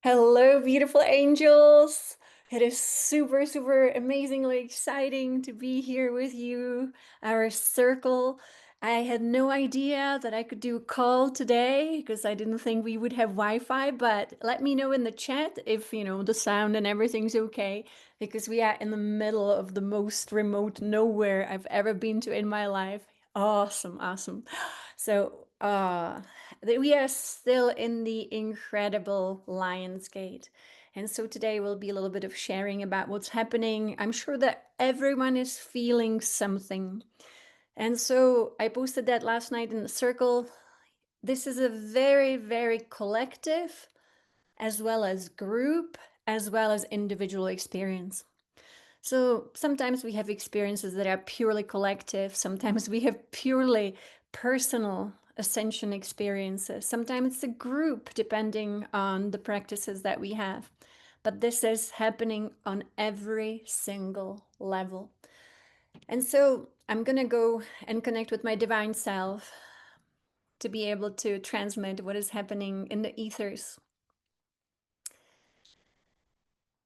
Hello, beautiful angels. It is super, super amazingly exciting to be here with you, our circle. I had no idea that I could do a call today because I didn't think we would have Wi-Fi, but let me know in the chat if, the sound and everything's okay, because we are in the middle of the most remote nowhere I've ever been to in my life. Awesome, awesome. So, we are still in the incredible Lionsgate. And so today will be a little bit of sharing about what's happening. I'm sure that everyone is feeling something. And so I posted that last night in the circle. This is a very, very collective, as well as group, as well as individual experience. So sometimes we have experiences that are purely collective. Sometimes we have purely personal ascension experiences. Sometimes it's a group, depending on the practices that we have. But this is happening on every single level. And so I'm going to go and connect with my divine self to be able to transmit what is happening in the ethers.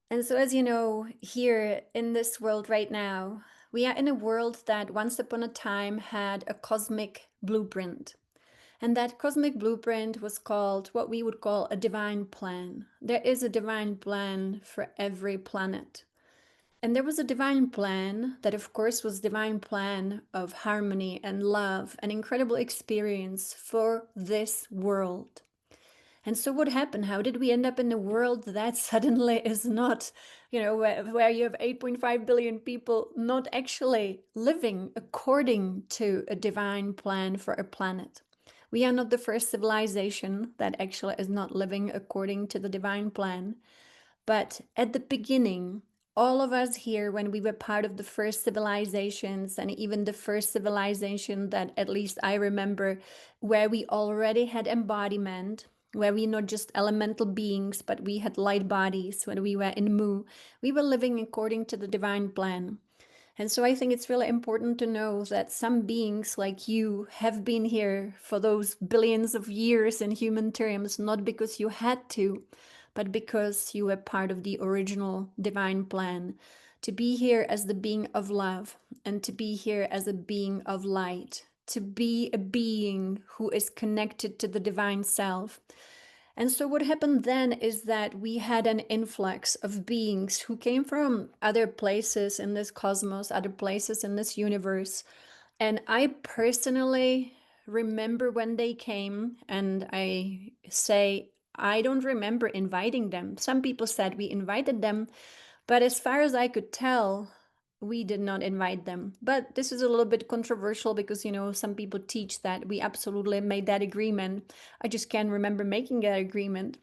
And so, as you know, here in this world right now, we are in a world that once upon a time had a cosmic blueprint. And that cosmic blueprint was called what we would call a divine plan. There is a divine plan for every planet. And there was a divine plan that, of course, was divine plan of harmony and love and incredible experience for this world. And so what happened? How did we end up in a world that suddenly is not, where you have 8.5 billion people not actually living according to a divine plan for a planet? We are not the first civilization that actually is not living according to the divine plan. But at the beginning, all of us here, when we were part of the first civilizations, and even the first civilization that at least I remember, where we already had embodiment, where we not just elemental beings, but we had light bodies, when we were in Mu, we were living according to the divine plan. And so I think it's really important to know that some beings like you have been here for those billions of years in human terms, not because you had to, but because you were part of the original divine plan. To be here as the being of love and to be here as a being of light, to be a being who is connected to the divine self. And so what happened then is that we had an influx of beings who came from other places in this cosmos, other places in this universe. And I personally remember when they came, and I say, I don't remember inviting them. Some people said we invited them, but as far as I could tell, we did not invite them. But this is a little bit controversial because, some people teach that we absolutely made that agreement. I just can't remember making that agreement.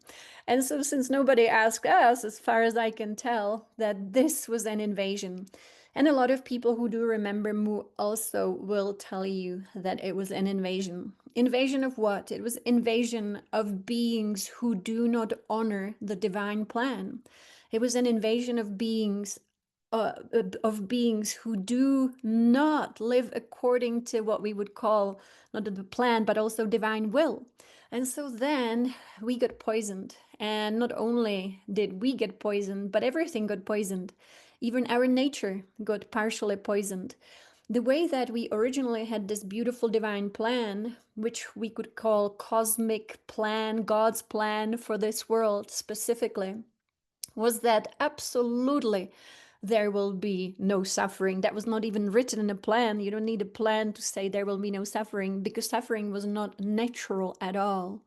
And so, since nobody asked us, as far as I can tell, that this was an invasion. And a lot of people who do remember Mu also will tell you that it was an invasion. Invasion of what? It was invasion of beings who do not honor the divine plan. It was an invasion of beings who do not live according to what we would call not the plan, but also divine will. And so then we got poisoned. And not only did we get poisoned, but everything got poisoned. Even our nature got partially poisoned. The way that we originally had this beautiful divine plan, which we could call cosmic plan, God's plan for this world specifically, was that absolutely there will be no suffering. That was not even written in a plan. You don't need a plan to say there will be no suffering because suffering was not natural at all.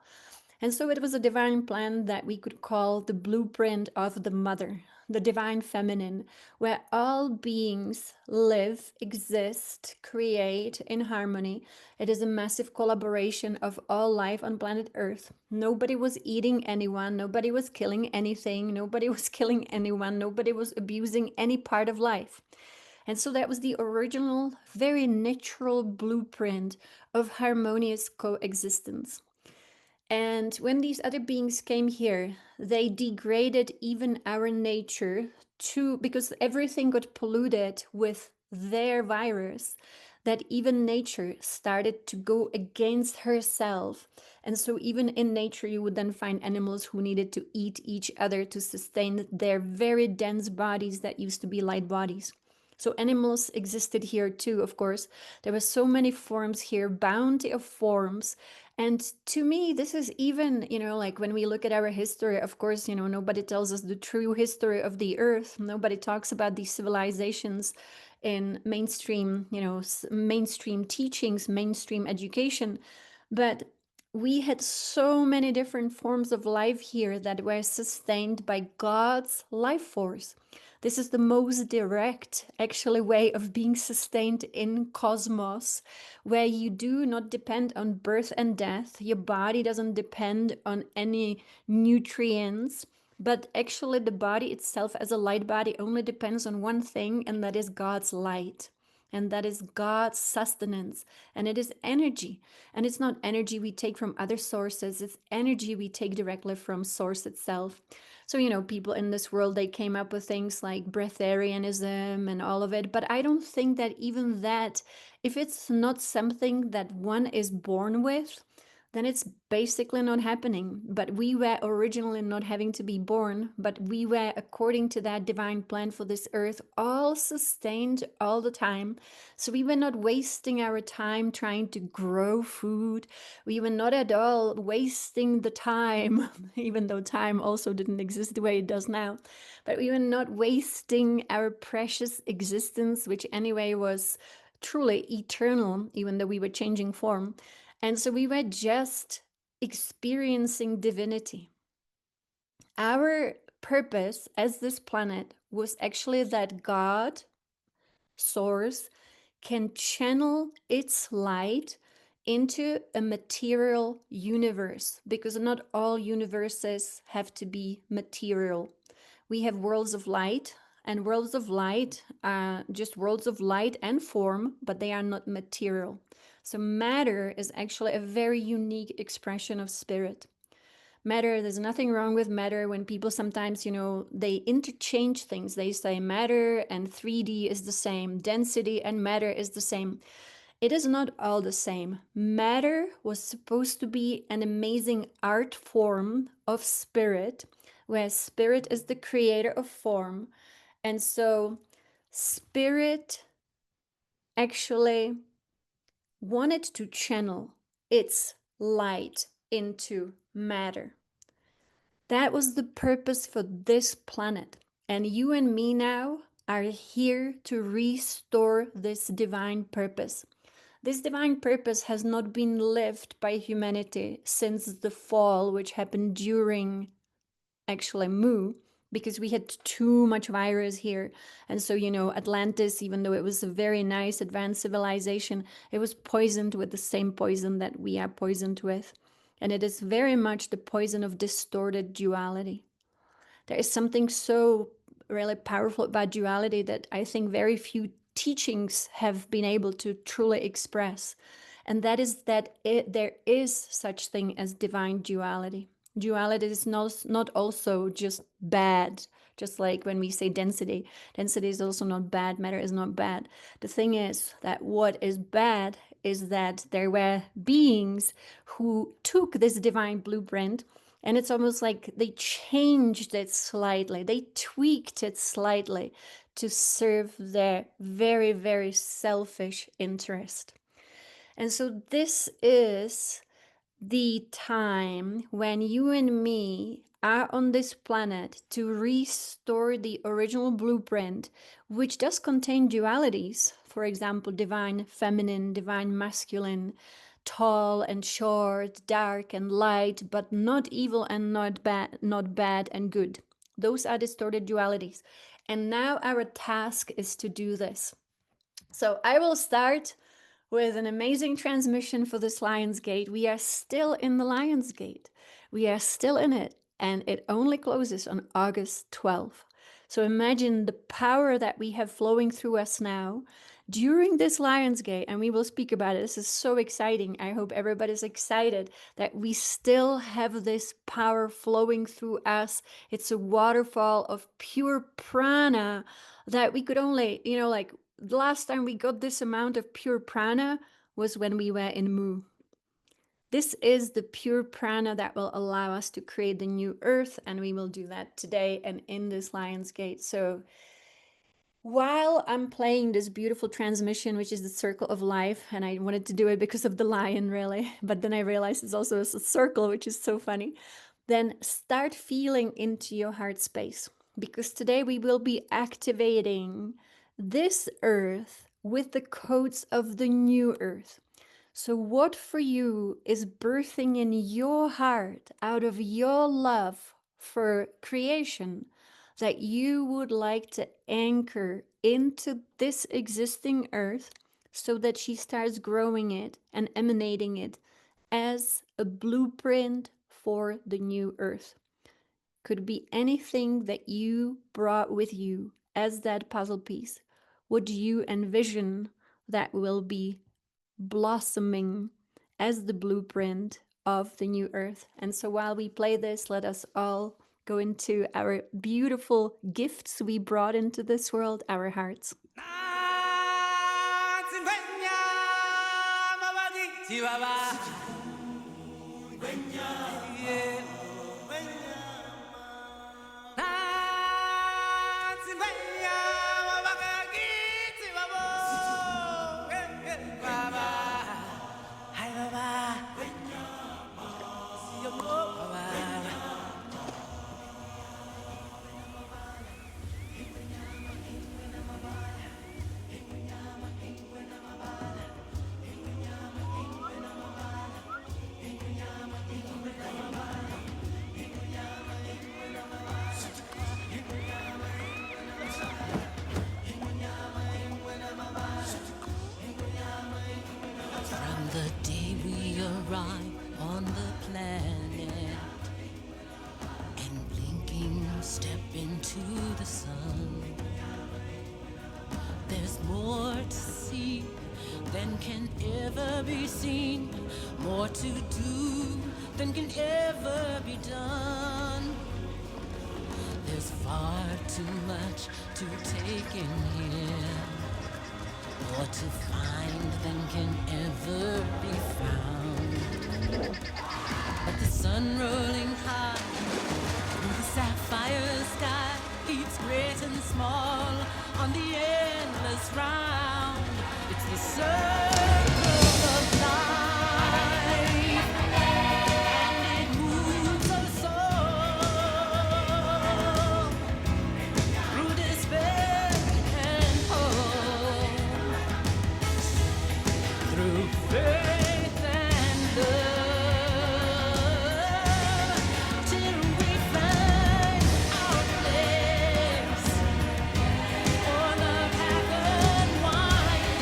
And so it was a divine plan that we could call the blueprint of the mother, the divine feminine, where all beings live, exist, create in harmony. It is a massive collaboration of all life on planet Earth. Nobody was eating anyone, nobody was killing anything, nobody was killing anyone, nobody was abusing any part of life. And so that was the original, very natural blueprint of harmonious coexistence. And when these other beings came here, they degraded even our nature because everything got polluted with their virus, that even nature started to go against herself And so even in nature, you would then find animals who needed to eat each other to sustain their very dense bodies that used to be light bodies. So animals existed here too, of course. There were so many forms here, bounty of forms. And to me, this is even, like when we look at our history, of course, nobody tells us the true history of the earth. Nobody talks about these civilizations in mainstream, mainstream teachings, mainstream education. But we had so many different forms of life here that were sustained by God's life force. This is the most direct, actually, way of being sustained in cosmos, where you do not depend on birth and death. Your body doesn't depend on any nutrients, but actually the body itself as a light body only depends on one thing, and that is God's light. And that is God's sustenance. And it is energy. And it's not energy we take from other sources, it's energy we take directly from source itself. So, people in this world, they came up with things like breatharianism and all of it. But I don't think that even that, if it's not something that one is born with, then it's basically not happening. But we were originally not having to be born, but we were, according to that divine plan for this earth, all sustained all the time. So we were not wasting our time trying to grow food. We were not at all wasting the time, even though time also didn't exist the way it does now. But we were not wasting our precious existence, which anyway was truly eternal, even though we were changing form. And so we were just experiencing divinity. Our purpose as this planet was actually that God, Source, can channel its light into a material universe, because not all universes have to be material. We have worlds of light, and worlds of light are just worlds of light and form, but they are not material. So matter is actually a very unique expression of spirit. Matter, there's nothing wrong with matter. When people sometimes, they interchange things. They say matter and 3D is the same, density and matter is the same. It is not all the same. Matter was supposed to be an amazing art form of spirit, where spirit is the creator of form. And so spirit actually wanted to channel its light into matter. That was the purpose for this planet. And you and me now are here to restore this divine purpose. This divine purpose has not been lived by humanity since the fall, which happened during actually Mu, because we had too much virus here. And so, Atlantis, even though it was a very nice advanced civilization, it was poisoned with the same poison that we are poisoned with. And it is very much the poison of distorted duality. There is something so really powerful about duality that I think very few teachings have been able to truly express. And that is that there is such thing as divine duality. Duality is not also just bad, just like when we say density. Density is also not bad, matter is not bad. The thing is that what is bad is that there were beings who took this divine blueprint, and it's almost like they changed it slightly, they tweaked it slightly to serve their very, very selfish interest. And so this is the time when you and me are on this planet to restore the original blueprint, which does contain dualities. For example, divine feminine, divine masculine, tall and short, dark and light, but not evil and not bad and good. Those are distorted dualities. And now our task is to do this. So I will start with an amazing transmission for this Lion's Gate. We are still in the Lion's Gate. We are still in it, and it only closes on August 12th. So imagine the power that we have flowing through us now during this Lion's Gate, and we will speak about it. This is so exciting. I hope everybody's excited that we still have this power flowing through us. It's a waterfall of pure prana that we could only, like the last time we got this amount of pure prana was when we were in Mu. This is the pure prana that will allow us to create the new earth, and we will do that today and in this Lion's Gate. So while I'm playing this beautiful transmission, which is the circle of life, and I wanted to do it because of the lion, really, but then I realized it's also a circle, which is so funny, then start feeling into your heart space, because today we will be activating this earth with the codes of the new earth. So, what for you is birthing in your heart out of your love for creation that you would like to anchor into this existing earth so that she starts growing it and emanating it as a blueprint for the new earth? Could be anything that you brought with you as that puzzle piece. What do you envision that will be blossoming as the blueprint of the new earth? And so while we play this, let us all go into our beautiful gifts we brought into this world, our hearts. From the day we arrive on the planet and blinking step into the sun, there's more to see than can ever be seen, more to do than can ever be done. There's far too much to take in here, more to find than can ever be found. But the sun rolling high through the sapphire sky keeps great and small on the endless round. It's the circle of life, and it moves us all through despair and hope, through faith and love, till we find our place on the path unwinding.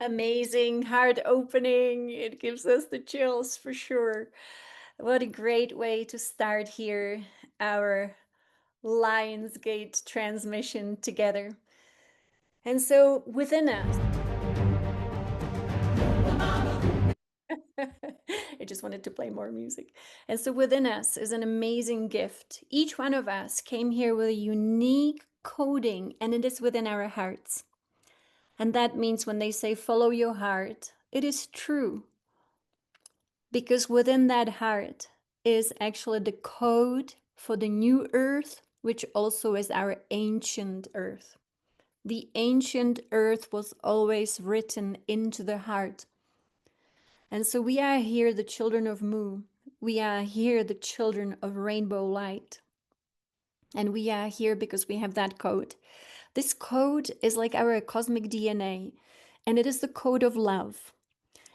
Amazing, heart opening. It gives us the chills for sure. What a great way to start here our Lionsgate transmission together. And so within us, I just wanted to play more music. And so within us is an amazing gift. Each one of us came here with a unique coding, and it is within our hearts. And that means when they say follow your heart, it is true. Because within that heart is actually the code for the new earth, which also is our ancient earth. The ancient earth was always written into the heart. And so we are here, the children of Mu. We are here, the children of rainbow light. And we are here because we have that code. This code is like our cosmic DNA, and it is the code of love.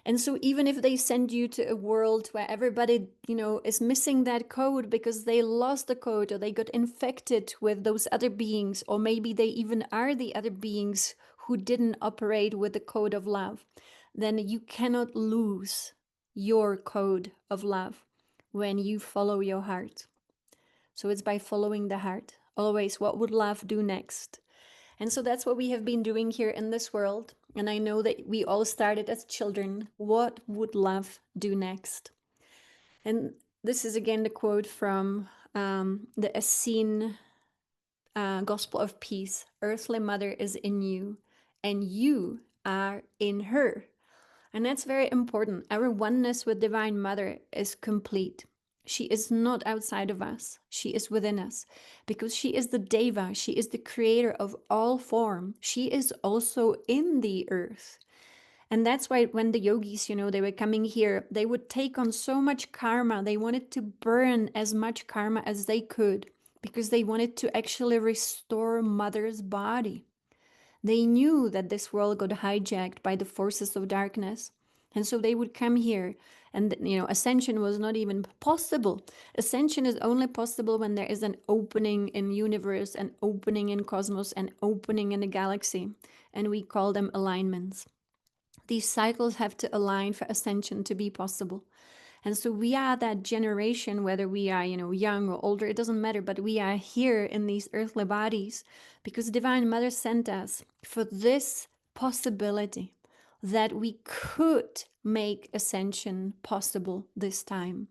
And so even if they send you to a world where everybody, is missing that code because they lost the code or they got infected with those other beings, or maybe they even are the other beings who didn't operate with the code of love, then you cannot lose your code of love when you follow your heart. So it's by following the heart. Always, what would love do next? And so that's what we have been doing here in this world. And I know that we all started as children. What would love do next? And this is again the quote from the Essene Gospel of Peace. Earthly Mother is in you, and you are in her. And that's very important. Our oneness with Divine Mother is complete. She is not outside of us. She is within us because she is the Deva. She is the creator of all form. She is also in the earth. And that's why when the yogis, they were coming here, they would take on so much karma. They wanted to burn as much karma as they could because they wanted to actually restore Mother's body. They knew that this world got hijacked by the forces of darkness. And so they would come here. And, ascension was not even possible. Ascension is only possible when there is an opening in universe, an opening in cosmos, an opening in the galaxy. And we call them alignments. These cycles have to align for ascension to be possible. And so we are that generation, whether we are, young or older, it doesn't matter, but we are here in these earthly bodies because Divine Mother sent us for this possibility that we could make ascension possible this time.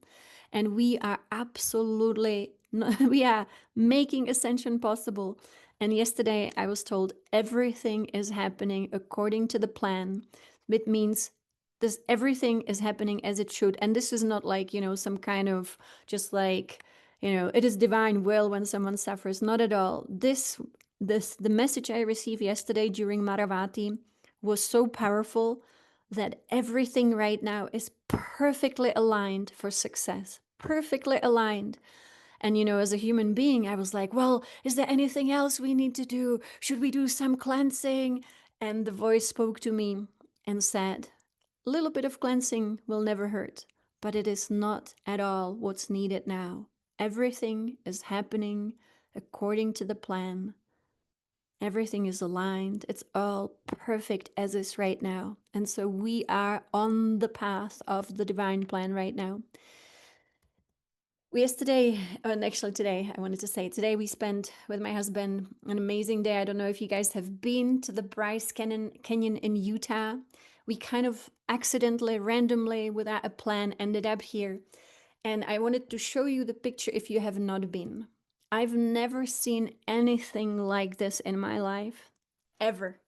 And we are absolutely, we are making ascension possible. And yesterday I was told everything is happening according to the plan. It means this everything is happening as it should. And this is not like, some kind of just like, it is divine will when someone suffers. Not at all. The message I received yesterday during Maravati was so powerful that everything right now is perfectly aligned for success. Perfectly aligned. And, as a human being, I was like, well, is there anything else we need to do? Should we do some cleansing? And the voice spoke to me and said, a little bit of cleansing will never hurt, but it is not at all what's needed now. Everything is happening according to the plan. Everything is aligned. It's all perfect as is right now. And so we are on the path of the divine plan right now. Yesterday, and actually today, I wanted to say, today we spent with my husband an amazing day. I don't know if you guys have been to the Bryce Canyon in Utah. We kind of accidentally, randomly, without a plan, ended up here. And I wanted to show you the picture if you have not been. I've never seen anything like this in my life, ever.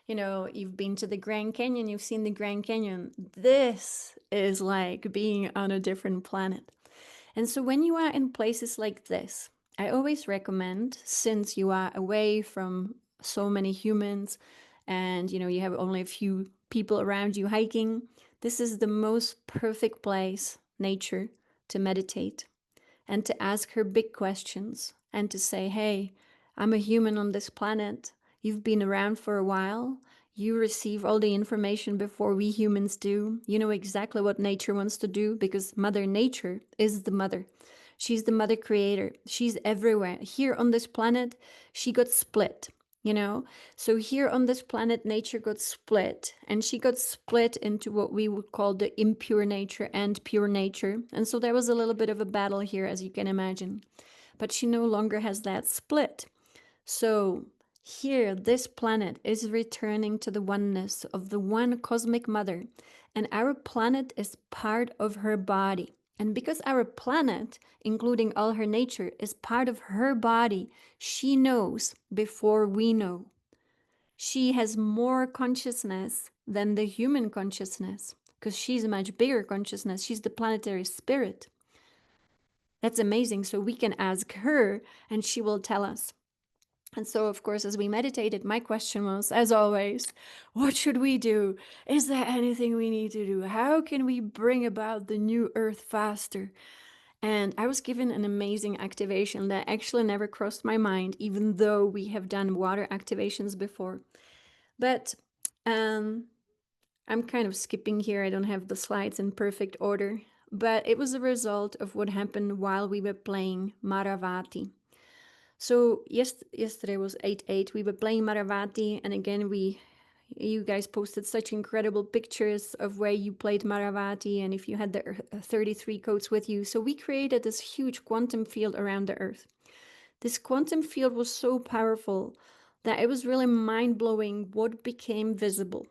You've been to the Grand Canyon, you've seen the Grand Canyon. This is like being on a different planet. And so when you are in places like this, I always recommend, since you are away from so many humans and you have only a few people around you hiking, this is the most perfect place, nature, to meditate and to ask her big questions and to say, hey, I'm a human on this planet. You've been around for a while. You receive all the information before we humans do. You know exactly what nature wants to do because Mother Nature is the mother. She's the mother creator. She's everywhere. Here on this planet, she got split. you know? So here on this planet, nature got split, and she got split into what we would call the impure nature and pure nature. And so there was a little bit of a battle here, as you can imagine. But she no longer has that split. So here, this planet is returning to the oneness of the one cosmic mother, and our planet is part of her body. And because our planet, including all her nature, is part of her body, she knows before we know. She has more consciousness than the human consciousness because she's a much bigger consciousness. She's the planetary spirit. That's amazing. So we can ask her and she will tell us. And so, of course, as we meditated, my question was, as always, what should we do? Is there anything we need to do? How can we bring about the new earth faster? And I was given an amazing activation that actually never crossed my mind, even though we have done water activations before. But um, I'm kind of skipping here. I don't have the slides in perfect order. But it was a result of what happened while we were playing Maravati. So yesterday was 8/8. We were playing Maravati, and again you guys posted such incredible pictures of where you played Maravati and if you had the 33 codes with you. So we created this huge quantum field around the Earth. This quantum field was so powerful that it was really mind-blowing what became visible.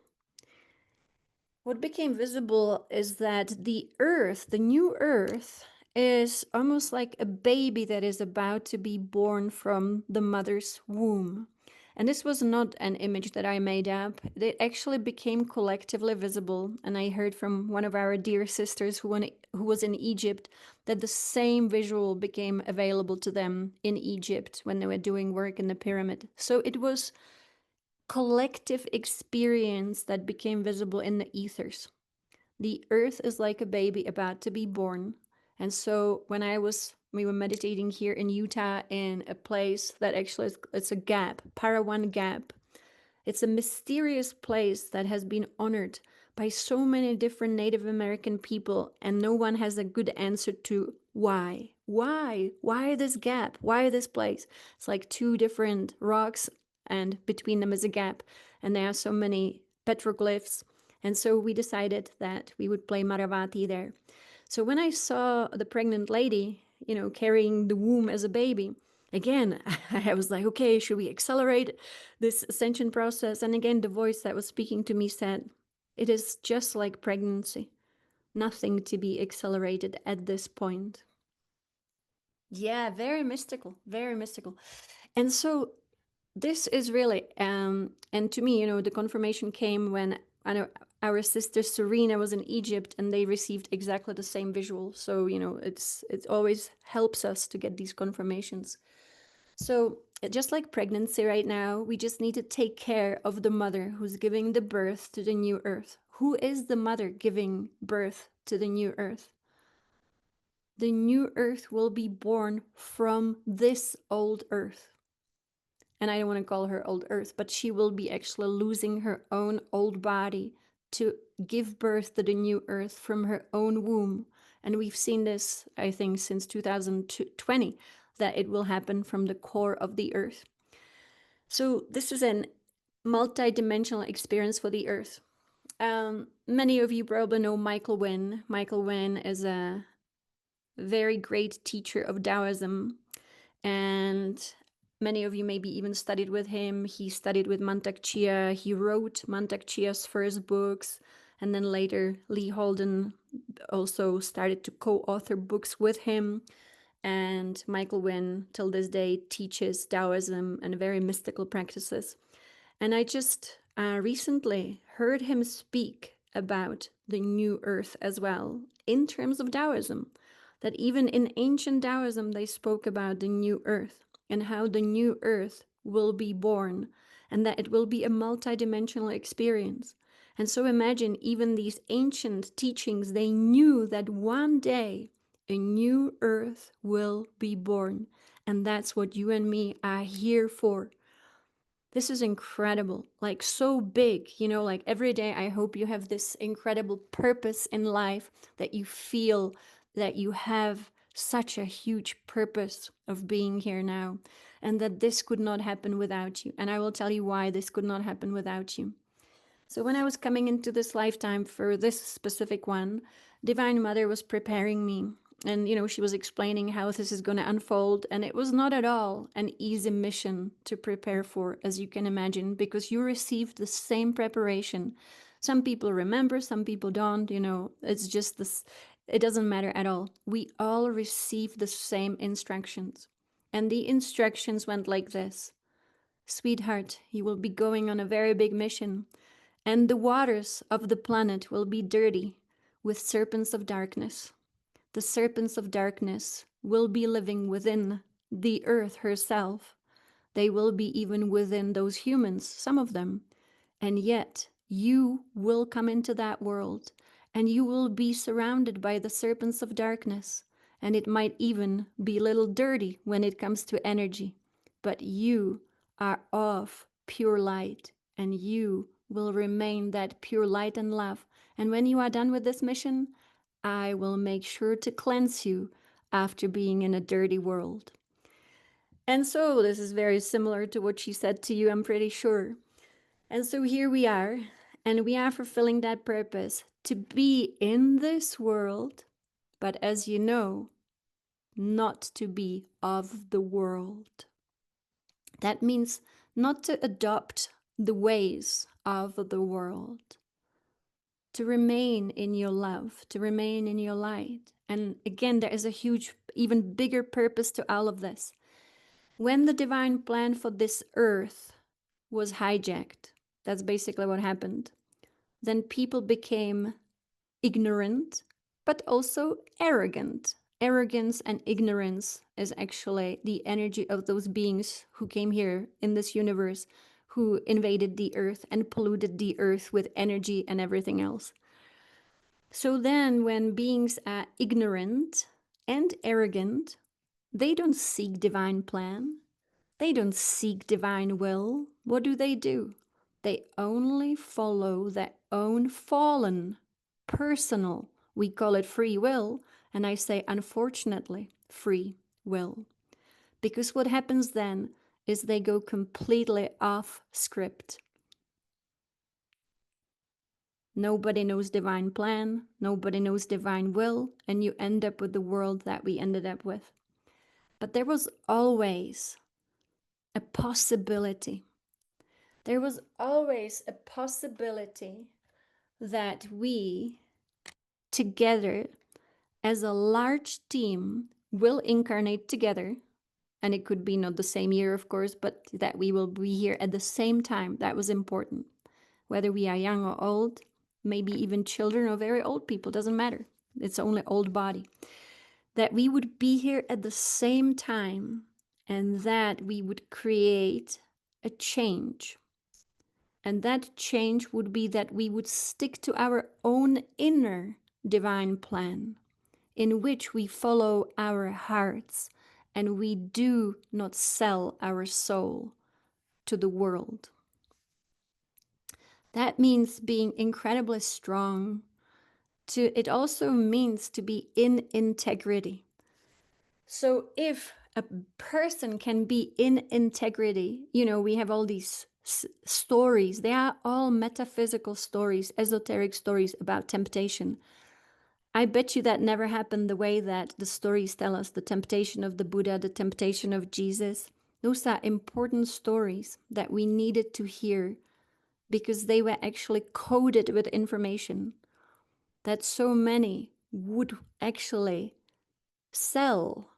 What became visible is that the Earth, the new Earth, is almost like a baby that is about to be born from the mother's womb. And this was not an image that I made up. It actually became collectively visible. And I heard from one of our dear sisters who was in Egypt that the same visual became available to them in Egypt when they were doing work in the pyramid. So it was collective experience that became visible in the ethers. The earth is like a baby about to be born. And so when we were meditating here in Utah in a place that actually it's a gap, Parawan Gap. It's a mysterious place that has been honored by so many different Native American people, and no one has a good answer to why. Why this gap? Why this place? It's like two different rocks, and between them is a gap, and there are so many petroglyphs. And so we decided that we would play Maravati there. So when I saw the pregnant lady, carrying the womb as a baby, again, I was like, okay, should we accelerate this ascension process? And again, the voice that was speaking to me said, it is just like pregnancy, nothing to be accelerated at this point. Yeah, very mystical, very mystical. And so this is really, and to me, the confirmation came when I know our sister Serena was in Egypt and they received exactly the same visual. So, it always helps us to get these confirmations. So, just like pregnancy right now, we just need to take care of the mother who's giving the birth to the new earth. Who is the mother giving birth to the new earth? The new earth will be born from this old earth. And I don't want to call her old earth, but she will be actually losing her own old body to give birth to the new earth from her own womb. And we've seen this, I think, since 2020, that it will happen from the core of the earth. So this is a multi-dimensional experience for the earth. Many of you probably know Michael Wynn. Michael Wynn is a very great teacher of Taoism, and many of you maybe even studied with him. He studied with Mantak Chia. He wrote Mantak Chia's first books, and then later Lee Holden also started to co-author books with him. And Michael Wynn, till this day, teaches Taoism and very mystical practices. And I just recently heard him speak about the new earth as well, in terms of Taoism. That even in ancient Taoism, they spoke about the new earth and how the new earth will be born and that it will be a multidimensional experience. And so imagine even these ancient teachings, they knew that one day a new earth will be born. And that's what you and me are here for. This is incredible, like so big, like every day I hope you have this incredible purpose in life, that you feel that you have such a huge purpose of being here now, and that this could not happen without you. And I will tell you why this could not happen without you. So, when I was coming into this lifetime for this specific one, Divine Mother was preparing me. And, she was explaining how this is going to unfold. And it was not at all an easy mission to prepare for, as you can imagine, because you received the same preparation. Some people remember, some people don't. It's just this, it doesn't matter at all. We all received the same instructions. And the instructions went like this: Sweetheart, you will be going on a very big mission, and the waters of the planet will be dirty with serpents of darkness. The serpents of darkness will be living within the earth herself. They will be even within those humans, some of them. And yet, you will come into that world and you will be surrounded by the serpents of darkness. And it might even be a little dirty when it comes to energy. But you are of pure light, and you will remain that pure light and love. And when you are done with this mission, I will make sure to cleanse you after being in a dirty world. And so, this is very similar to what she said to you, I'm pretty sure. And so, here we are, and we are fulfilling that purpose to be in this world, but as you know, not to be of the world. That means not to adopt the ways of the world, to remain in your love, to remain in your light. And again, there is a huge, even bigger purpose to all of this. When the divine plan for this earth was hijacked, that's basically what happened, then people became ignorant, but also arrogant. Arrogance and ignorance is actually the energy of those beings who came here in this universe, who invaded the earth and polluted the earth with energy and everything else. So then, when beings are ignorant and arrogant, they don't seek divine plan. They don't seek divine will. What do? They only follow their own fallen, personal, we call it free will, and I say unfortunately, free will. Because what happens then is they go completely off script. Nobody knows divine plan, nobody knows divine will, and you end up with the world that we ended up with. But there was always a possibility. There was always a possibility that we, together, as a large team, will incarnate together. And it could be not the same year, of course, but that we will be here at the same time. That was important. Whether we are young or old, maybe even children or very old people, doesn't matter. It's only old body. That we would be here at the same time, and that we would create a change. And that change would be that we would stick to our own inner divine plan, in which we follow our hearts and we do not sell our soul to the world. That means being incredibly strong. It also means to be in integrity. So if a person can be in integrity, we have all these stories. They are all metaphysical stories, esoteric stories about temptation. I bet you that never happened the way that the stories tell us, the temptation of the Buddha, the temptation of Jesus. Those are important stories that we needed to hear because they were actually coded with information that so many would actually sell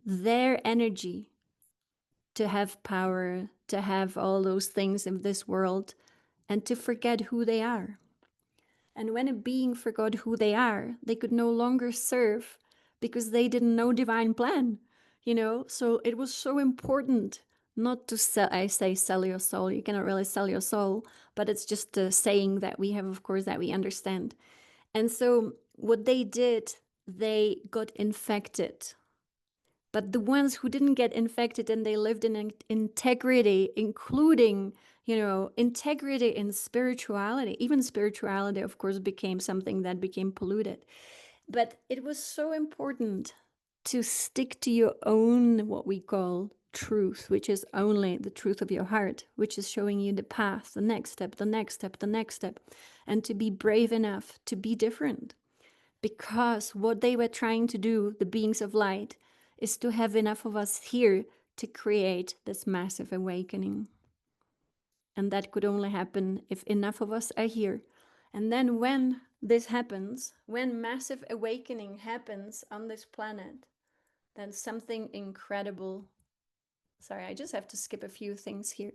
their energy to have power, to have all those things in this world, and to forget who they are. And when a being forgot who they are, they could no longer serve because they didn't know divine plan, So it was so important not to sell, I say sell your soul. You cannot really sell your soul, but it's just a saying that we have, of course, that we understand. And so what they did, they got infected. But the ones who didn't get infected and they lived in integrity, including, integrity in spirituality, even spirituality, of course, became something that became polluted. But it was so important to stick to your own, what we call truth, which is only the truth of your heart, which is showing you the path, the next step, the next step, the next step, and to be brave enough to be different. Because what they were trying to do, the beings of light, is to have enough of us here to create this massive awakening. And that could only happen if enough of us are here. And then when this happens, when massive awakening happens on this planet, then something incredible. Sorry, I just have to skip a few things here.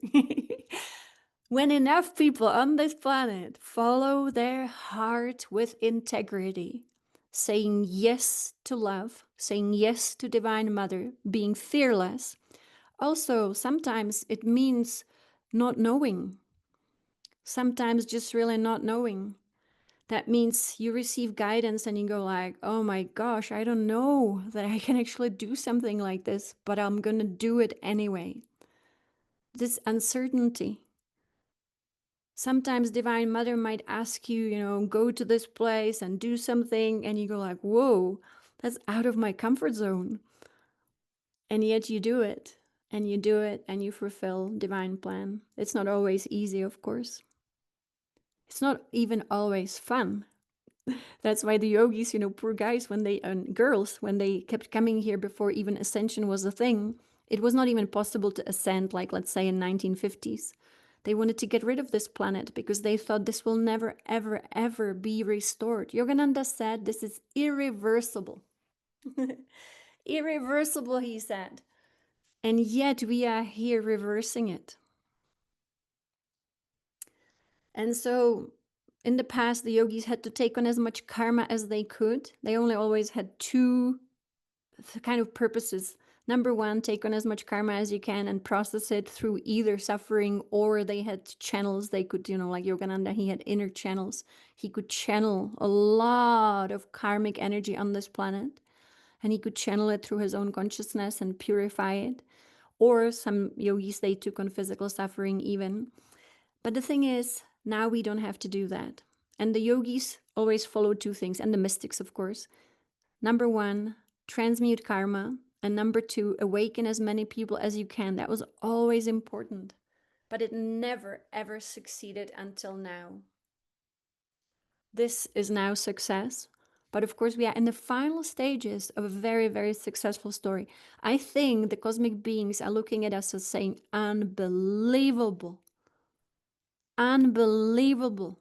When enough people on this planet follow their heart with integrity, saying yes to love, saying yes to Divine Mother, being fearless. Also, sometimes it means not knowing, sometimes just really not knowing. That means you receive guidance and you go like, oh my gosh, I don't know that I can actually do something like this, but I'm gonna do it anyway. This uncertainty. Sometimes Divine Mother might ask you, go to this place and do something, and you go like, whoa, that's out of my comfort zone. And yet you do it, and you do it, and you fulfill Divine plan. It's not always easy, of course. It's not even always fun. That's why the yogis, poor guys, when they, and girls, when they kept coming here before even ascension was a thing, it was not even possible to ascend, like, let's say, in 1950s. They wanted to get rid of this planet because they thought this will never, ever, ever be restored. Yogananda said this is irreversible. Irreversible, he said. And yet we are here reversing it. And so in the past, the yogis had to take on as much karma as they could. They only always had two kind of purposes. Number one, take on as much karma as you can and process it through either suffering, or they had channels they could, like Yogananda, he had inner channels. He could channel a lot of karmic energy on this planet, and he could channel it through his own consciousness and purify it. Or some yogis, they took on physical suffering even. But the thing is, now we don't have to do that. And the yogis always followed two things, and the mystics, of course. Number one, transmute karma. And number two, awaken as many people as you can. That was always important. But it never, ever succeeded until now. This is now success. But of course, we are in the final stages of a very, very successful story. I think the cosmic beings are looking at us as saying, unbelievable. Unbelievable.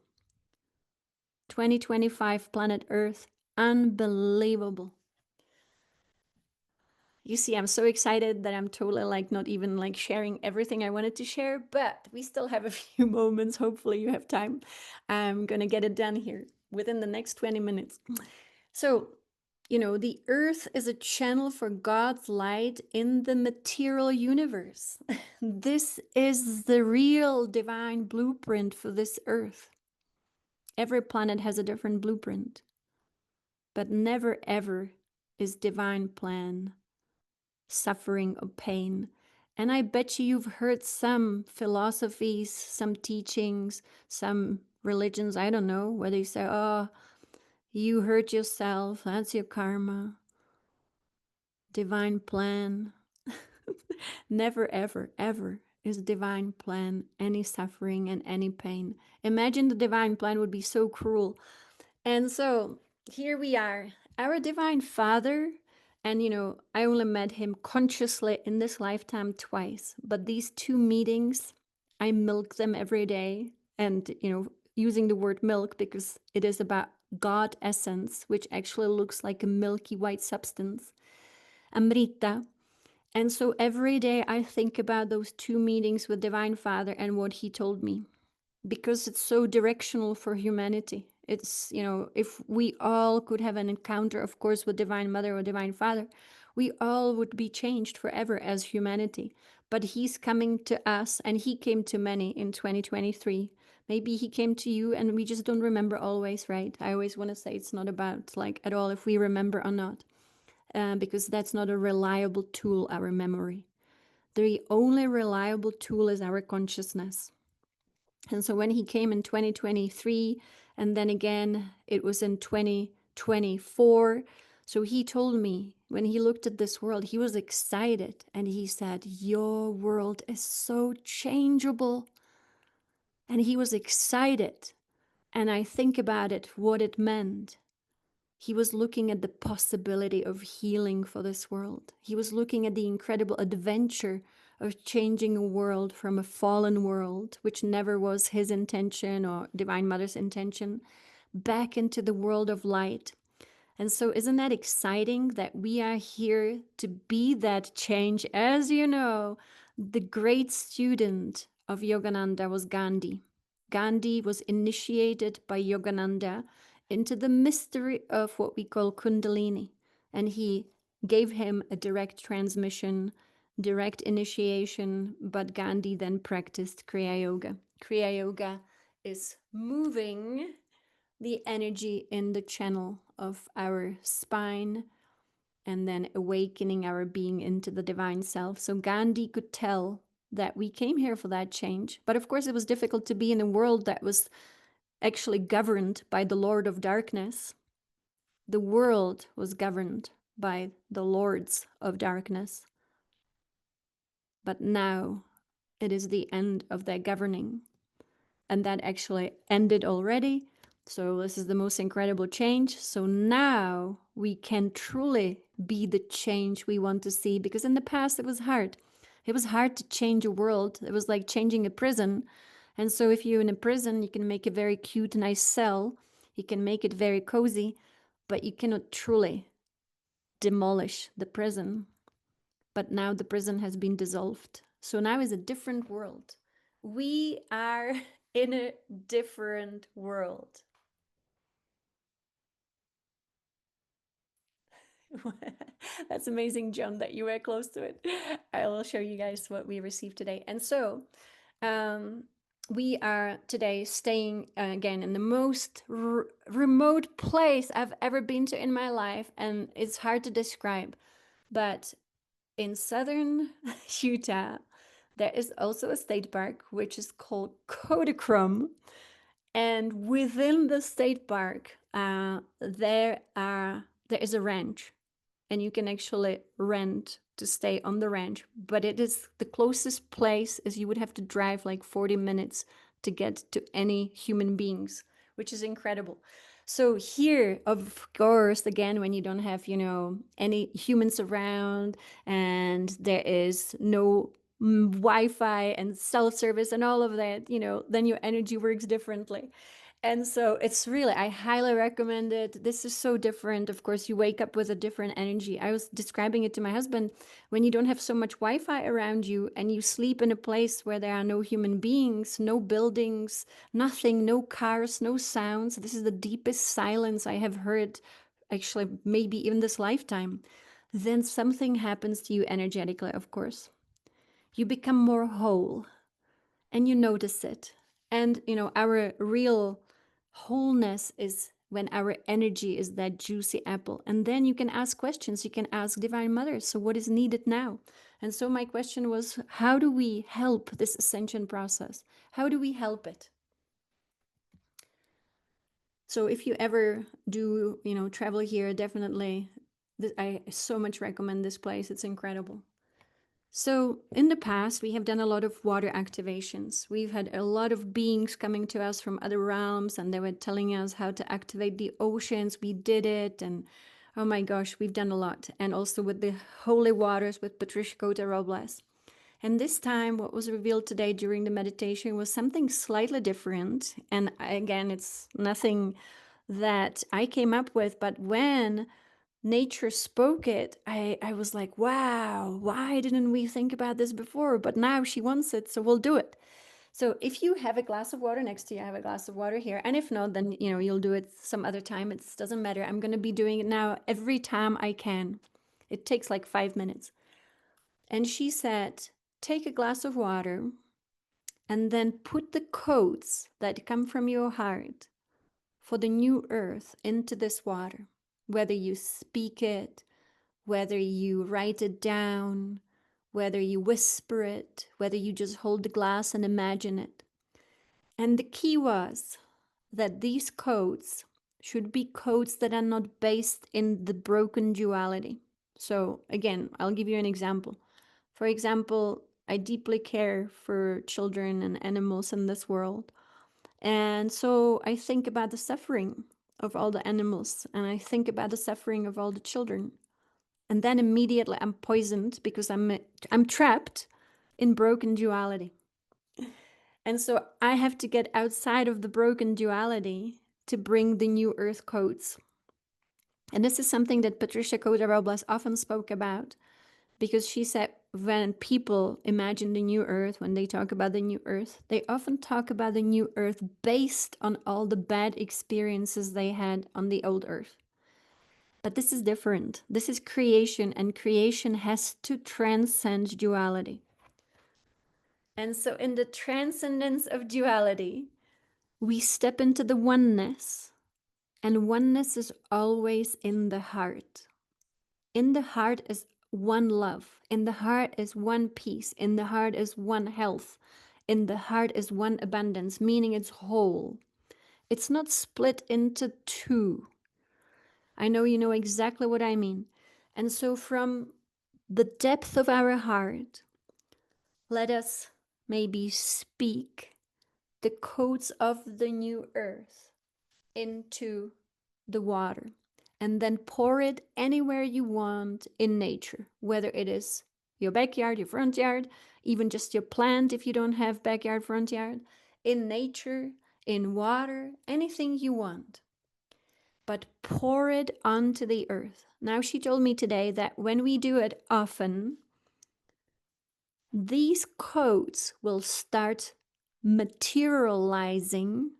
2025 planet Earth, unbelievable. You see, I'm so excited that I'm totally like not even like sharing everything I wanted to share, but we still have a few moments. Hopefully you have time. I'm gonna get it done here within the next 20 minutes. So, the Earth is a channel for God's light in the material universe. This is the real divine blueprint for this Earth. Every planet has a different blueprint, but never ever is divine plan suffering or pain. And I bet you've heard some philosophies, some teachings, some religions, I don't know, where they say, oh, you hurt yourself, that's your karma, divine plan. Never, ever, ever is divine plan any suffering and any pain. Imagine the divine plan would be so cruel. And so here we are, our Divine Father. And, I only met him consciously in this lifetime twice. But these two meetings, I milk them every day. And, using the word milk because it is about God essence, which actually looks like a milky white substance, Amrita. And so every day I think about those two meetings with Divine Father and what he told me, because it's so directional for humanity. It's, if we all could have an encounter, of course, with Divine Mother or Divine Father, we all would be changed forever as humanity. But he's coming to us, and he came to many in 2023. Maybe he came to you and we just don't remember always, right? I always want to say it's not about like at all if we remember or not, because that's not a reliable tool, our memory. The only reliable tool is our consciousness. And so when he came in 2023, and then again, it was in 2020, 24. So he told me when he looked at this world, he was excited and he said, "Your world is so changeable." And he was excited. And I think about it, what it meant. He was looking at the possibility of healing for this world. He was looking at the incredible adventure of changing a world from a fallen world, which never was his intention or Divine Mother's intention, back into the world of light. And so, isn't that exciting that we are here to be that change? As you know, the great student of Yogananda was Gandhi. Gandhi was initiated by Yogananda into the mystery of what we call Kundalini. And he gave him a direct transmission, direct initiation, but Gandhi then practiced Kriya Yoga. Kriya Yoga is moving the energy in the channel of our spine and then awakening our being into the divine self. So Gandhi could tell that we came here for that change. But of course, it was difficult to be in a world that was actually governed by the Lord of Darkness. The world was governed by the Lords of Darkness. But now it is the end of their governing. And that actually ended already. So this is the most incredible change. So now we can truly be the change we want to see, because in the past it was hard. It was hard to change a world. It was like changing a prison. And so if you're in a prison, you can make a very cute, nice cell. You can make it very cozy, but you cannot truly demolish the prison. But now the prison has been dissolved. So now is a different world. We are in a different world. That's amazing, John, that you were close to it. I will show you guys what we received today. And so um, we are today staying again in the most remote place I've ever been to in my life. And it's hard to describe, but in southern Utah, there is also a state park which is called Kodachrome. And within the state park, there is a ranch, and you can actually rent to stay on the ranch. But it is the closest place, as you would have to drive like 40 minutes to get to any human beings, which is incredible. So here, of course, again, when you don't have, any humans around and there is no Wi-Fi and cell service and all of that, then your energy works differently. And so it's really, I highly recommend it. This is so different. Of course, you wake up with a different energy. I was describing it to my husband. When you don't have so much Wi-Fi around you and you sleep in a place where there are no human beings, no buildings, nothing, no cars, no sounds. This is the deepest silence I have heard, actually, maybe even this lifetime. Then something happens to you energetically, of course. You become more whole and you notice it. And, our real wholeness is when our energy is that juicy apple. And then you can ask questions. You can ask Divine Mother, so what is needed now? And so my question was, how do we help this ascension process? How do we help it? So if you ever do, travel here, definitely, I so much recommend this place. It's incredible. So in the past, we have done a lot of water activations. We've had a lot of beings coming to us from other realms, and they were telling us how to activate the oceans. We did it, and oh my gosh, we've done a lot. And also with the holy waters with Patricia Cota Robles. And this time, what was revealed today during the meditation was something slightly different. And again, it's nothing that I came up with, but when nature spoke it, I was like, wow, why didn't we think about this before? But now she wants it, so we'll do it. So if you have a glass of water next to you, I have a glass of water here. And if not, then you'll do it some other time. It doesn't matter. I'm going to be doing it now every time I can. It takes like 5 minutes. And she said, take a glass of water and then put the codes that come from your heart for the new earth into this water, whether you speak it, whether you write it down, whether you whisper it, whether you just hold the glass and imagine it. And the key was that these codes should be codes that are not based in the broken duality. So, again, I'll give you an example. For example, I deeply care for children and animals in this world. And so I think about the suffering of all the animals, and I think about the suffering of all the children. And then immediately I'm poisoned because I'm trapped in broken duality. And so I have to get outside of the broken duality to bring the new earth codes. And this is something that Patricia Cota Robles often spoke about, because she said when people imagine the new earth, when they talk about the new earth, they often talk about the new earth based on all the bad experiences they had on the old earth. But this is different. This is creation, and creation has to transcend duality. And so, in the transcendence of duality, we step into the oneness, and oneness is always in the heart. In the heart is one love. In the heart is one peace. In the heart is one health. In the heart is one abundance, meaning it's whole. It's not split into two. I know you know exactly what I mean. And so, from the depth of our heart, let us maybe speak the codes of the new earth into the water, and then pour it anywhere you want in nature, whether it is your backyard, your front yard, even just your plant if you don't have backyard, front yard, in nature, in water, anything you want. But pour it onto the earth. Now, she told me today that when we do it often, these codes will start materializing.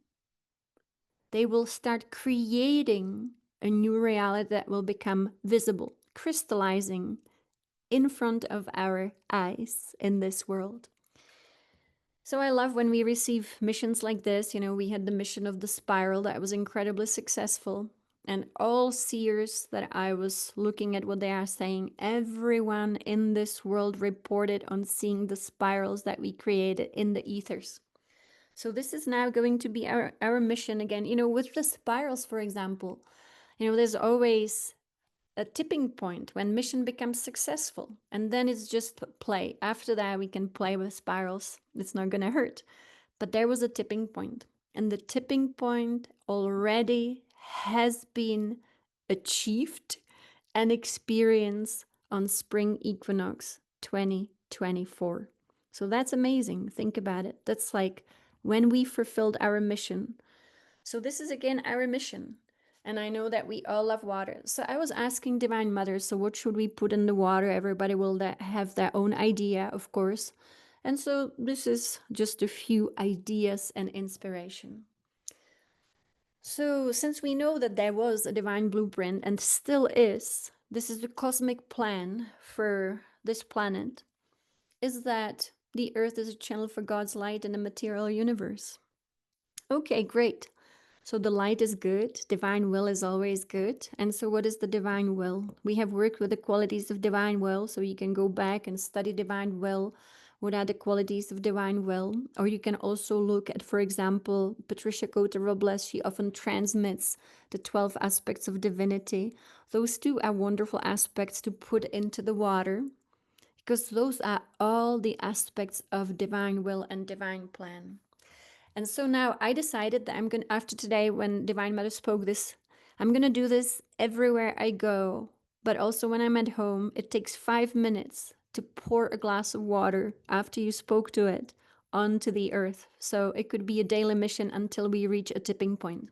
They will start creating a new reality that will become visible, crystallizing in front of our eyes in this world. So I love when we receive missions like this. You know, we had the mission of the spiral that was incredibly successful. And all seers that I was looking at what they are saying, everyone in this world reported on seeing the spirals that we created in the ethers. So this is now going to be our mission again. You know, with the spirals, for example, you know, there's always a tipping point when mission becomes successful, and then it's just play. After that, we can play with spirals. It's not going to hurt. But there was a tipping point, and the tipping point already has been achieved and experienced on spring equinox 2024. So that's amazing. Think about it. That's like when we fulfilled our mission. So this is again our mission. And I know that we all love water. So I was asking Divine Mother, so what should we put in the water? Everybody will have their own idea, of course. And so this is just a few ideas and inspiration. So since we know that there was a divine blueprint and still is, this is the cosmic plan for this planet, is that the earth is a channel for God's light in the material universe. Okay, great. So the light is good, divine will is always good. And so what is the divine will? We have worked with the qualities of divine will, so you can go back and study divine will. What are the qualities of divine will? Or you can also look at, for example, Patricia Cota Robles. She often transmits the 12 aspects of divinity. Those two are wonderful aspects to put into the water, because those are all the aspects of divine will and divine plan. And so now I decided that I'm going to, after today, when Divine Mother spoke this, I'm going to do this everywhere I go. But also when I'm at home, it takes 5 minutes to pour a glass of water after you spoke to it onto the earth. So it could be a daily mission until we reach a tipping point.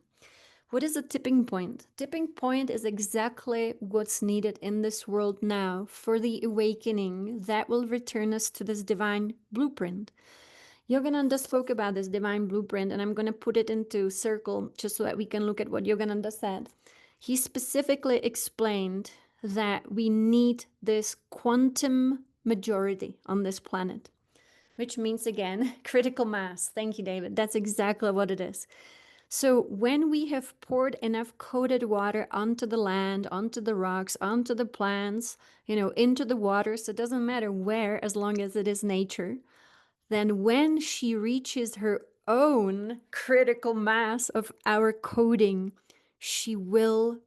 What is a tipping point? Tipping point is exactly what's needed in this world now for the awakening that will return us to this divine blueprint. Yogananda spoke about this divine blueprint, and I'm going to put it into circle just so that we can look at what Yogananda said. He specifically explained that we need this quantum majority on this planet, which means, again, critical mass. Thank you, David. That's exactly what it is. So when we have poured enough coded water onto the land, onto the rocks, onto the plants, you know, into the waters, it doesn't matter where, as long as it is nature, then when she reaches her own critical mass of our coding, she will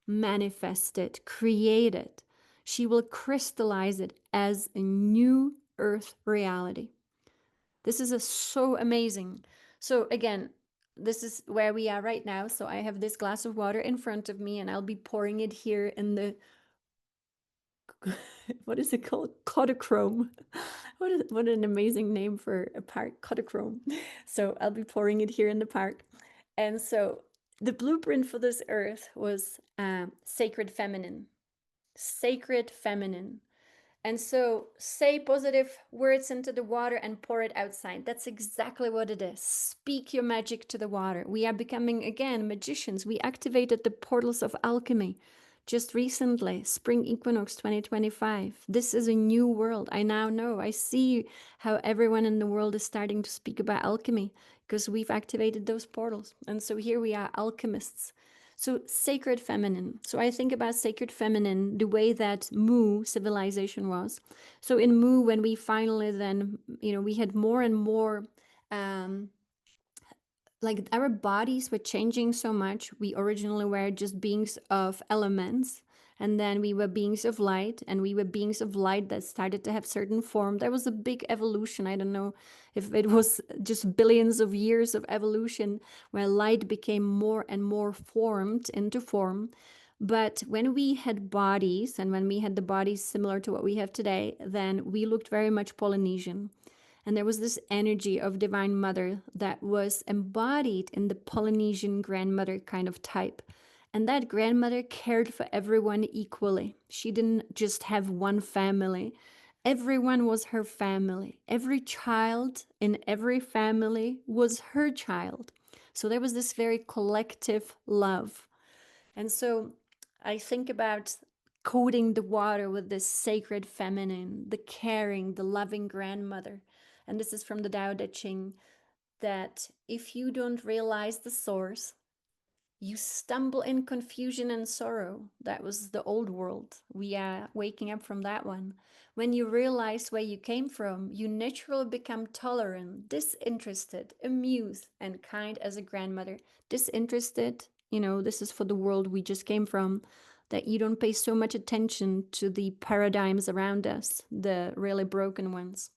manifest it, create it. She will crystallize it as a new earth reality. This is so amazing. So again, this is where we are right now. So I have this glass of water in front of me and I'll be pouring it here in the what is it called? Kodachrome. What an amazing name for a park, Kodachrome. So I'll be pouring it here in the park. And so the blueprint for this earth was sacred feminine. Sacred feminine. And so say positive words into the water and pour it outside. That's exactly what it is. Speak your magic to the water. We are becoming, again, magicians. We activated the portals of alchemy just recently, spring equinox 2025. This is a new world. I now know. I see how everyone in the world is starting to speak about alchemy because we've activated those portals. And so here we are, alchemists. So sacred feminine. So I think about sacred feminine the way that Mu civilization was. So in Mu, when we finally then, we had more and more um, like our bodies were changing so much. We originally were just beings of elements, and then we were beings of light, and we were beings of light that started to have certain form. There was a big evolution. I don't know if it was just billions of years of evolution where light became more and more formed into form. But when we had bodies, and when we had the bodies similar to what we have today, then we looked very much Polynesian. And there was this energy of Divine Mother that was embodied in the Polynesian grandmother kind of type. And that grandmother cared for everyone equally. She didn't just have one family. Everyone was her family. Every child in every family was her child. So there was this very collective love. And so I think about coating the water with this sacred feminine, the caring, the loving grandmother. And this is from the Tao Te Ching, that if you don't realize the source, you stumble in confusion and sorrow. That was the old world. We are waking up from that one. When you realize where you came from, you naturally become tolerant, disinterested, amused, and kind as a grandmother. Disinterested, this is for the world we just came from, that you don't pay so much attention to the paradigms around us, the really broken ones.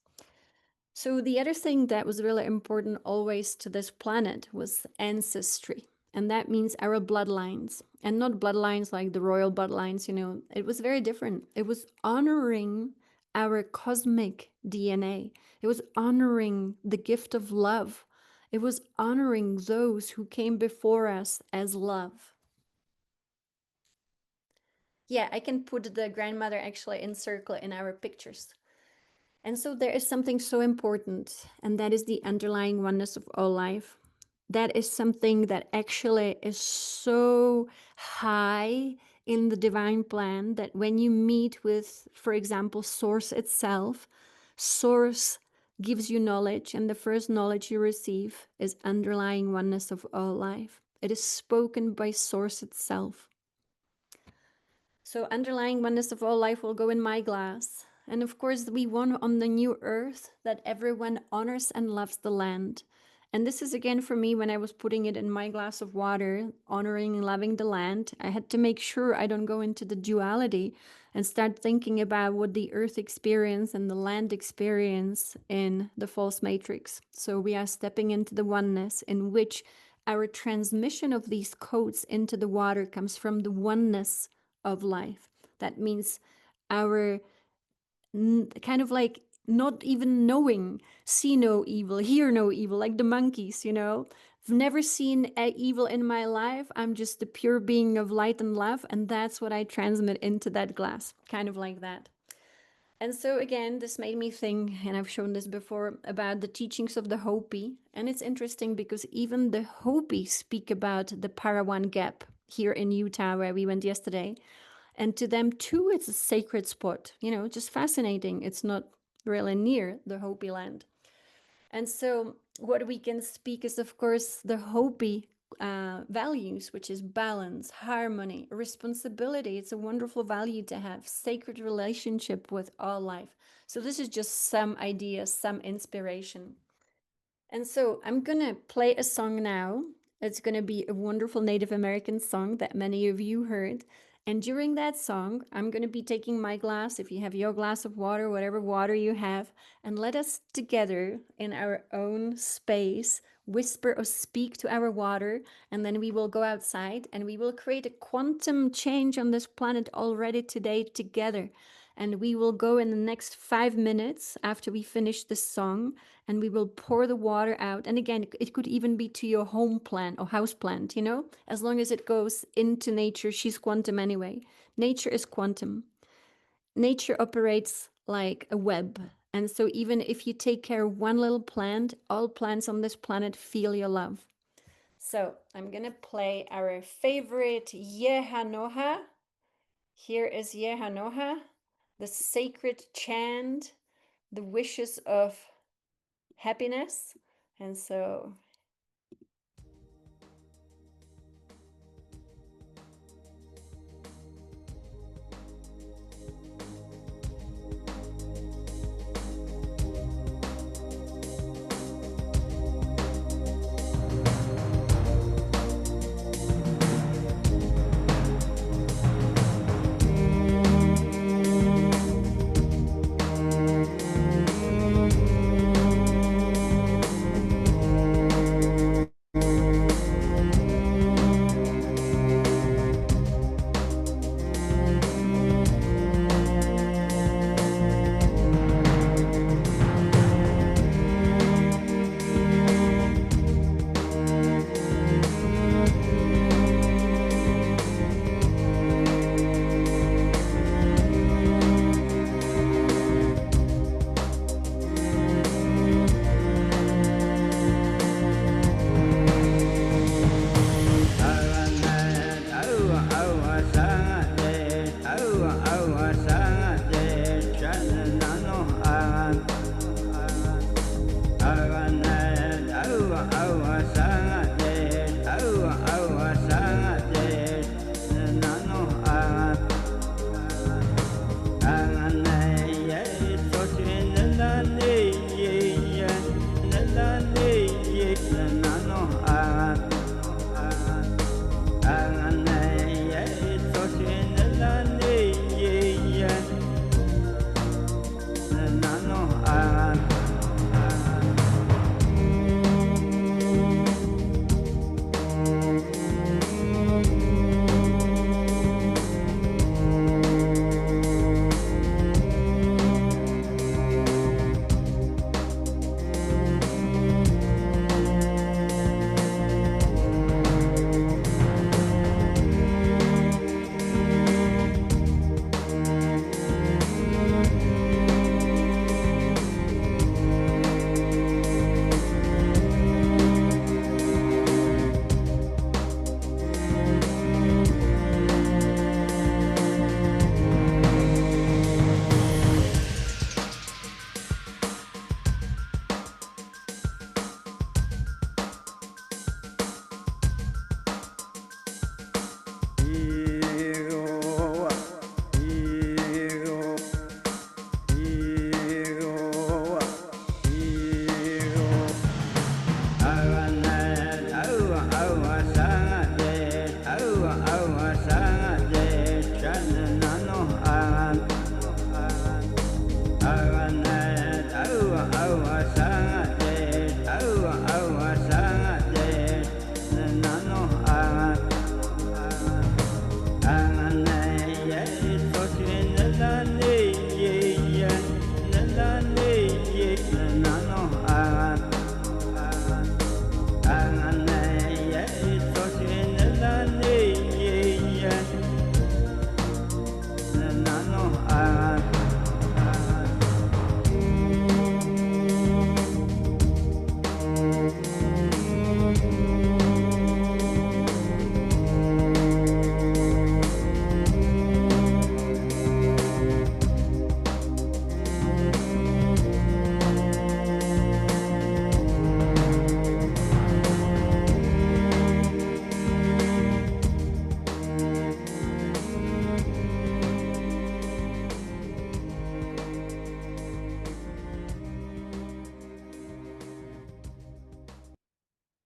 So the other thing that was really important always to this planet was ancestry. And that means our bloodlines. And not bloodlines like the royal bloodlines, It was very different. It was honoring our cosmic DNA. It was honoring the gift of love. It was honoring those who came before us as love. Yeah, I can put the grandmother actually in circle in our pictures. And so there is something so important, and that is the underlying oneness of all life. That is something that actually is so high in the divine plan that when you meet with, for example, Source itself, Source gives you knowledge, and the first knowledge you receive is underlying oneness of all life. It is spoken by Source itself. So underlying oneness of all life will go in my glass. And of course, we want on the new earth that everyone honors and loves the land. And this is again for me when I was putting it in my glass of water, honoring and loving the land. I had to make sure I don't go into the duality and start thinking about what the earth experience and the land experience in the false matrix. So we are stepping into the oneness in which our transmission of these codes into the water comes from the oneness of life. That means our kind of like not even knowing, see no evil, hear no evil, like the monkeys, I've never seen evil in my life. I'm just the pure being of light and love, and that's what I transmit into that glass, kind of like that. And so again, this made me think, and I've shown this before, about the teachings of the Hopi. And it's interesting because even the Hopi speak about the Parawan Gap here in Utah, where we went yesterday. And to them too, it's a sacred spot, just fascinating. It's not really near the Hopi land. And so what we can speak is, of course, the Hopi values, which is balance, harmony, responsibility. It's a wonderful value to have, sacred relationship with all life. So this is just some ideas, some inspiration. And so I'm going to play a song now. It's going to be a wonderful Native American song that many of you heard. And during that song, I'm going to be taking my glass, if you have your glass of water, whatever water you have, and let us together in our own space whisper or speak to our water. And then we will go outside and we will create a quantum change on this planet already today together. And we will go in the next 5 minutes after we finish this song and we will pour the water out. And again, it could even be to your home plant or house plant, you know, as long as it goes into nature. She's quantum anyway. Nature is quantum. Nature operates like a web. And so even if you take care of one little plant, all plants on this planet feel your love. So I'm going to play our favorite Yehanoha. Here is Yehanoha, the sacred chant, the wishes of happiness. And so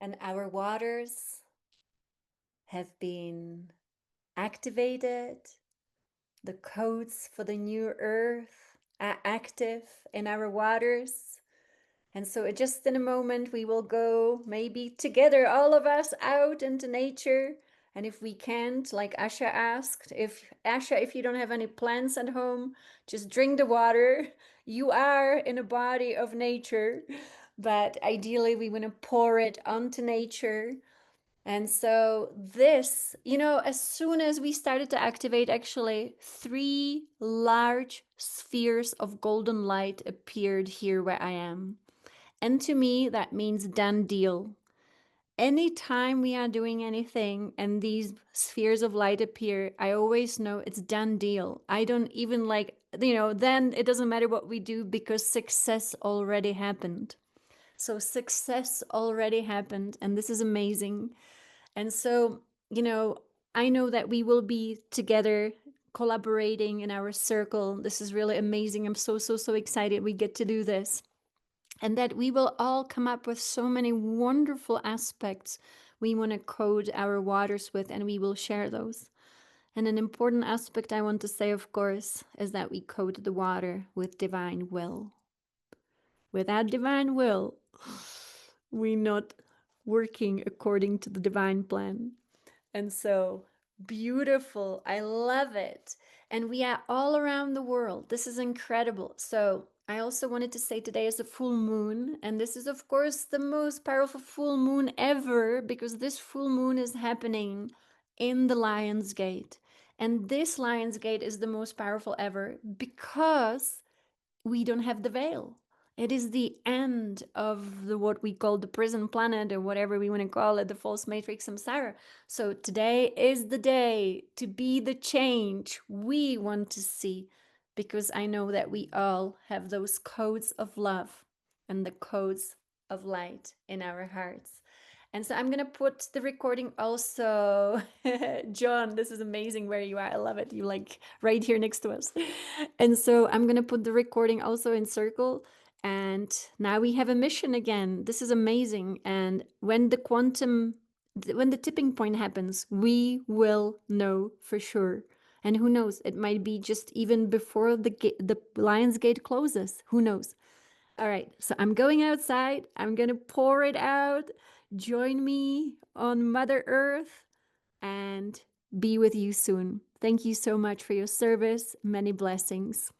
and our waters have been activated. The codes for the new earth are active in our waters. And so, just in a moment, we will go maybe together, all of us, out into nature. And if we can't, like Asha asked, if you don't have any plants at home, just drink the water. You are in a body of nature, but ideally, we want to pour it onto nature. And so, this, as soon as we started to activate, actually, three large spheres of golden light appeared here where I am. And to me, that means done deal. Anytime we are doing anything and these spheres of light appear, I always know it's done deal. I don't even then it doesn't matter what we do because success already happened. So success already happened, and this is amazing. And so, you know, I know that we will be together collaborating in our circle. This is really amazing. I'm so, so, so excited we get to do this. And that we will all come up with so many wonderful aspects we want to code our waters with, and we will share those. And an important aspect I want to say, of course, is that we code the water with divine will. Without divine will, we're not working according to the divine plan. And so beautiful. I love it. And we are all around the world. This is incredible. So I also wanted to say today is a full moon. And this is, of course, the most powerful full moon ever because this full moon is happening in the Lion's Gate. And this Lion's Gate is the most powerful ever because we don't have the veil. It is the end of the what we call the prison planet or whatever we want to call it, the false matrix samsara. So today is the day to be the change we want to see because I know that we all have those codes of love and the codes of light in our hearts. And so I'm going to put the recording also. John, this is amazing where you are. I love it. You like right here next to us. And so I'm going to put the recording also in circle. And now we have a mission again. This is amazing. And when the tipping point happens, we will know for sure. And who knows, it might be just even before the Lion's Gate closes. Who knows? All right, so I'm going outside. I'm going to pour it out. Join me on Mother Earth and be with you soon. Thank you so much for your service. Many blessings.